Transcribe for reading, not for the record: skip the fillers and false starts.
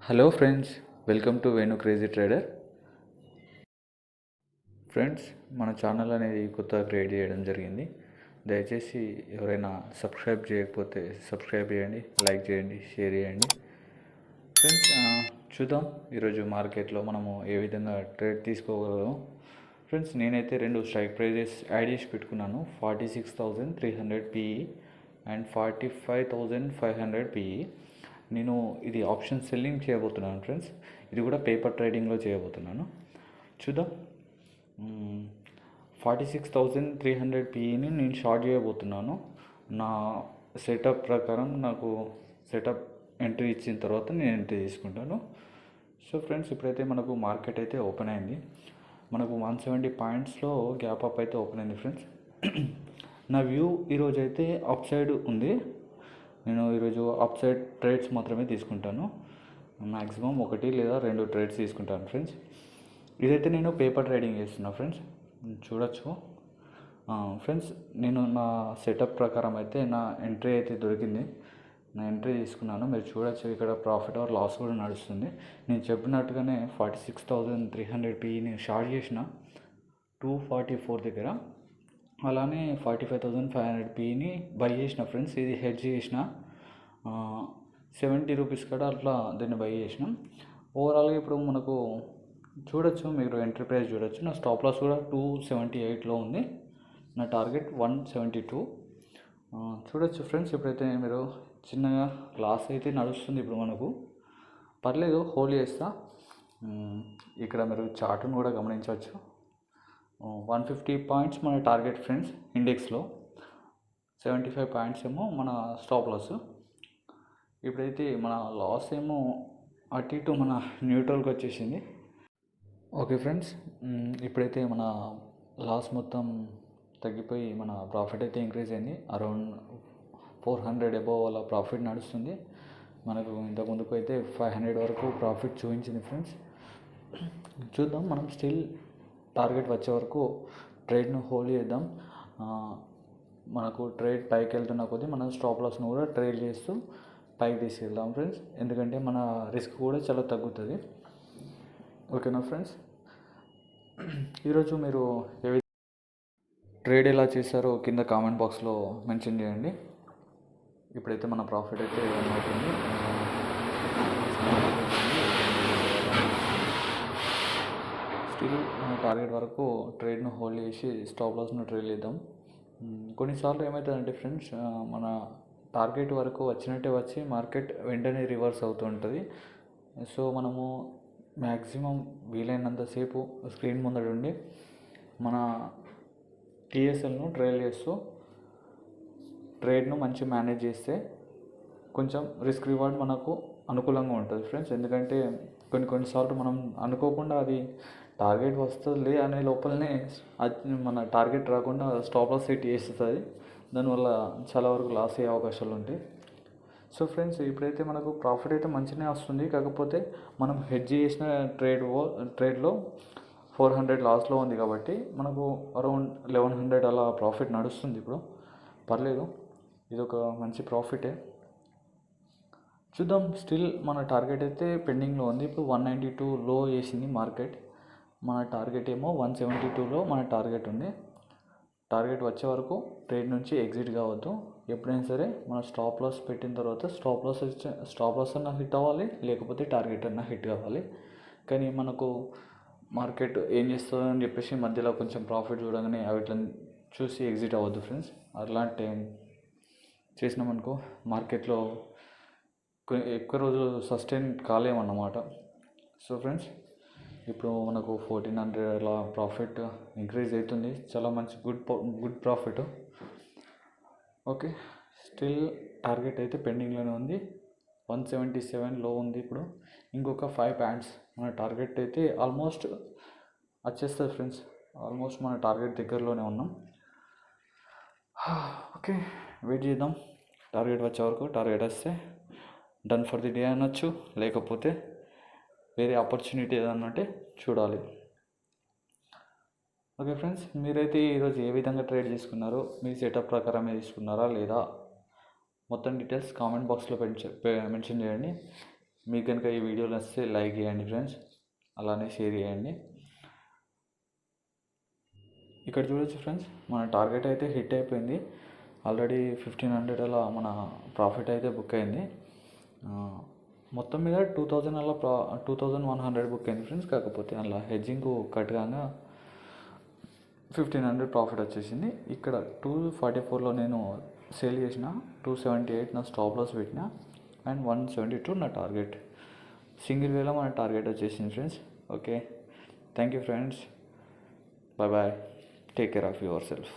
Hello friends, welcome to Venu crazy trader. Friends, మన channel అనేది కొత్తగా క్రియేట్ చేయడం జరిగింది. దయచేసి ఎవరైనా సబ్స్క్రైబ్ చేయకపోతే సబ్స్క్రైబ్ చేయండి, లైక్ చేయండి, షేర్ చేయండి. ఫ్రెండ్స్, చూద్దాం ఈరోజు మార్కెట్లో మనము ఏ విధంగా ట్రేడ్ తీసుకోగలము. ఫ్రెండ్స్, నేనైతే రెండు స్ట్రైక్ ప్రైజెస్ యాడ్ చేసి పెట్టుకున్నాను. 46,300 పిఈ అండ్ 45,500 పిఈ. నేను ఇది ఆప్షన్ సెల్లింగ్ చేయబోతున్నాను ఫ్రెండ్స్. ఇది కూడా పేపర్ ట్రేడింగ్లో చేయబోతున్నాను. చూద్దాం. 46,300 పిఈని నేను షార్ట్ చేయబోతున్నాను. నా సెటప్ ప్రకారం నాకు సెటప్ ఎంట్రీ ఇచ్చిన తర్వాత నేను ఎంట్రీ తీసుకుంటాను. సో ఫ్రెండ్స్, ఇప్పుడైతే మనకు మార్కెట్ అయితే ఓపెన్ అయింది. మనకు 170 పాయింట్స్లో గ్యాప్ అప్ అయితే ఓపెన్ అయింది ఫ్రెండ్స్. నా వ్యూ ఈరోజు అయితే అప్ సైడ్ ఉంది. నేను ఈరోజు అప్ సైడ్ ట్రేడ్స్ మాత్రమే తీసుకుంటాను. మ్యాక్సిమం 1 లేదా 2 ట్రేడ్స్ తీసుకుంటాను ఫ్రెండ్స్. ఇదైతే నేను పేపర్ ట్రేడింగ్ చేస్తున్నా ఫ్రెండ్స్, చూడొచ్చు. ఫ్రెండ్స్, నేను నా సెటప్ ప్రకారం అయితే నా ఎంట్రీ అయితే దొరికింది. నా ఎంట్రీ తీసుకున్నాను. మీరు చూడొచ్చు, ఇక్కడ ప్రాఫిట్ ఆర్ లాస్ కూడా నడుస్తుంది. నేను చెప్పినట్టుగానే 46,300 పిఈని షార్ట్ చేసిన 244 దగ్గర. అలానే 45,500 పిఈని బై చేసిన ఫ్రెండ్స్. ఇది హెడ్జ్ చేసిన 70 రూపీస్ కూడా అట్లా దీన్ని బై చేసినాం. ఓవరాల్గా ఇప్పుడు మనకు చూడొచ్చు, మీరు ఎంట్రీ ప్రైస్ చూడొచ్చు. నా స్టాప్ లాస్ కూడా 278లో ఉంది. నా టార్గెట్ 172. చూడొచ్చు ఫ్రెండ్స్. ఇప్పుడైతే మీరు చిన్నగా లాస్ అయితే నడుస్తుంది. ఇప్పుడు మనకు పర్లేదు, హోల్డ్ చేస్తా. ఇక్కడ మీరు చార్ట్ను కూడా గమనించవచ్చు. 150 పాయింట్స్ మన టార్గెట్ ఫ్రెండ్స్ ఇండెక్స్లో. 75 పాయింట్స్ ఏమో మన స్టాప్ లాస్. ఇప్పుడైతే మన లాస్ ఏమో అటు ఇటు మన న్యూట్రల్కి వచ్చేసింది. ఓకే ఫ్రెండ్స్, ఇప్పుడైతే మన లాస్ మొత్తం తగ్గిపోయి మన ప్రాఫిట్ అయితే ఇంక్రీజ్ అయింది. అరౌండ్ 400 అబోవ్ అలా ప్రాఫిట్ నడుస్తుంది. మనకు ఇంతకుముందుకు అయితే 500 వరకు ప్రాఫిట్ చూపించింది ఫ్రెండ్స్. చూద్దాం, మనం స్టిల్ టార్గెట్ వచ్చే వరకు ట్రేడ్ను హోల్డ్ చేద్దాం. మనకు ట్రేడ్ పైకి వెళ్తున్న కొద్దీ మనం స్టాప్ లాస్ను కూడా ట్రేడ్ చేస్తూ పైకి తీసుకెళ్దాం ఫ్రెండ్స్. ఎందుకంటే మన రిస్క్ కూడా చాలా తగ్గుతుంది. ఓకేనా ఫ్రెండ్స్? ఈరోజు మీరు ట్రేడ్ ఎలా చేశారో కింద కామెంట్ బాక్స్లో మెన్షన్ చేయండి. ఇప్పుడైతే మన ప్రాఫిట్ అయితే అవుతుంది. స్టిల్ మన టార్గెట్ వరకు ట్రేడ్ను హోల్డ్ చేసి స్టాప్ లాస్ను ట్రేడ్ చేద్దాం. కొన్నిసార్లు ఏమవుతుందంటే ఫ్రెండ్స్, మన టార్గెట్ వరకు వచ్చినట్టే వచ్చి మార్కెట్ వెంటనే రివర్స్ అవుతూ ఉంటుంది. సో మనము మ్యాక్సిమం వీలైనంతసేపు స్క్రీన్ ముందర ఉండి మన టీఎస్ఎల్ను ట్రేడ్ చేస్తూ ట్రేడ్ను మంచి మేనేజ్ చేస్తే కొంచెం రిస్క్ రివార్డ్ మనకు అనుకూలంగా ఉంటుంది ఫ్రెండ్స్. ఎందుకంటే కొన్నిసార్లు మనం అనుకోకుండా అది టార్గెట్ వస్తుంది అనే లోపలనే మన టార్గెట్ రాకుండా స్టాప్ లాస్ సెట్ చేస్తుంది. దానివల్ల చాలా వరకు లాస్ అయ్యే అవకాశాలు ఉంటాయి. సో ఫ్రెండ్స్, ఇప్పుడైతే మనకు ప్రాఫిట్ అయితే మంచిగానే వస్తుంది. కాకపోతే మనం హెడ్జ్ చేసిన ట్రేడ్లో 400 లాస్లో ఉంది కాబట్టి మనకు అరౌండ్ 1100 అలా ప్రాఫిట్ నడుస్తుంది. ఇప్పుడు పర్లేదు, ఇది ఒక మంచి ప్రాఫిటే. చూద్దాం. స్టిల్ మన టార్గెట్ అయితే పెండింగ్లో ఉంది. ఇప్పుడు 192 లో వేసింది మార్కెట్. మన టార్గెట్ ఏమో 172లో మన టార్గెట్ ఉంది. టార్గెట్ వచ్చే వరకు ట్రేడ్ నుంచి ఎగ్జిట్ కావద్దు. ఎప్పుడైనా సరే మన స్టాప్ లాస్ పెట్టిన తర్వాత స్టాప్ లాస్ అన్న హిట్ అవ్వాలి, లేకపోతే టార్గెట్ అన్న హిట్ కావాలి. కానీ మనకు మార్కెట్ ఏం చేస్తుందో అని చెప్పేసి మధ్యలో కొంచెం ప్రాఫిట్ చూడగానే వాటిని చూసి ఎగ్జిట్ అవ్వద్దు ఫ్రెండ్స్. అలాంటి టైం చేసినామనుకో మార్కెట్లో ఎక్కువ రోజులు సస్టైన్ కాలేమన్నమాట. సో ఫ్రెండ్స్, ఇప్పుడు మనకు 1400 అలా ప్రాఫిట్ ఇంక్రీజ్ అవుతుంది. చాలా మంచి good profit. Okay, still target అయితే పెండింగ్లోనే ఉంది. 177 లో ఉంది. ఇప్పుడు ఇంకొక 5 పాయింట్స్ మన టార్గెట్ అయితే ఆల్మోస్ట్ వచ్చేస్తుంది ఫ్రెండ్స్. ఆల్మోస్ట్ మన టార్గెట్ దగ్గరలోనే ఉన్నాం. ఓకే, వెయిట్ చేద్దాం టార్గెట్ వచ్చే వరకు. టార్గెట్ వస్తే డన్ ఫర్ ది డే అనొచ్చు, లేకపోతే వేరే ఆపర్చునిటీ ఏదన్నా అంటే చూడాలి. ఓకే ఫ్రెండ్స్, మీరైతే ఈరోజు ఏ విధంగా ట్రేడ్ చేసుకున్నారో, మీ సెటప్ ప్రకారమే తీసుకున్నారా లేదా మొత్తం డీటెయిల్స్ కామెంట్ బాక్స్లో మెన్షన్ చేయండి. మీకు కనుక ఈ వీడియో నచ్చితే లైక్ చేయండి ఫ్రెండ్స్, అలానే షేర్ చేయండి. ఇక్కడ చూడొచ్చు ఫ్రెండ్స్, మన టార్గెట్ అయితే హిట్ అయిపోయింది. ఆల్రెడీ 1500 అలా మన ప్రాఫిట్ అయితే బుక్ అయింది. మొత్తం మీద 2000 అలా 2100 బుక్ అయింది ఫ్రెండ్స్. కాకపోతే అలా హెడ్జింగ్ కట్ కాగా 1500 ప్రాఫిట్ వచ్చేసింది. ఇక్కడ 244లో నేను సేల్ చేసిన, 278 నా స్టాప్ లాస్ పెట్టిన, అండ్ 172 నా టార్గెట్. సింగిల్ వేలో మన టార్గెట్ వచ్చేసింది friends. Okay, thank you friends, bye bye, take care of your self.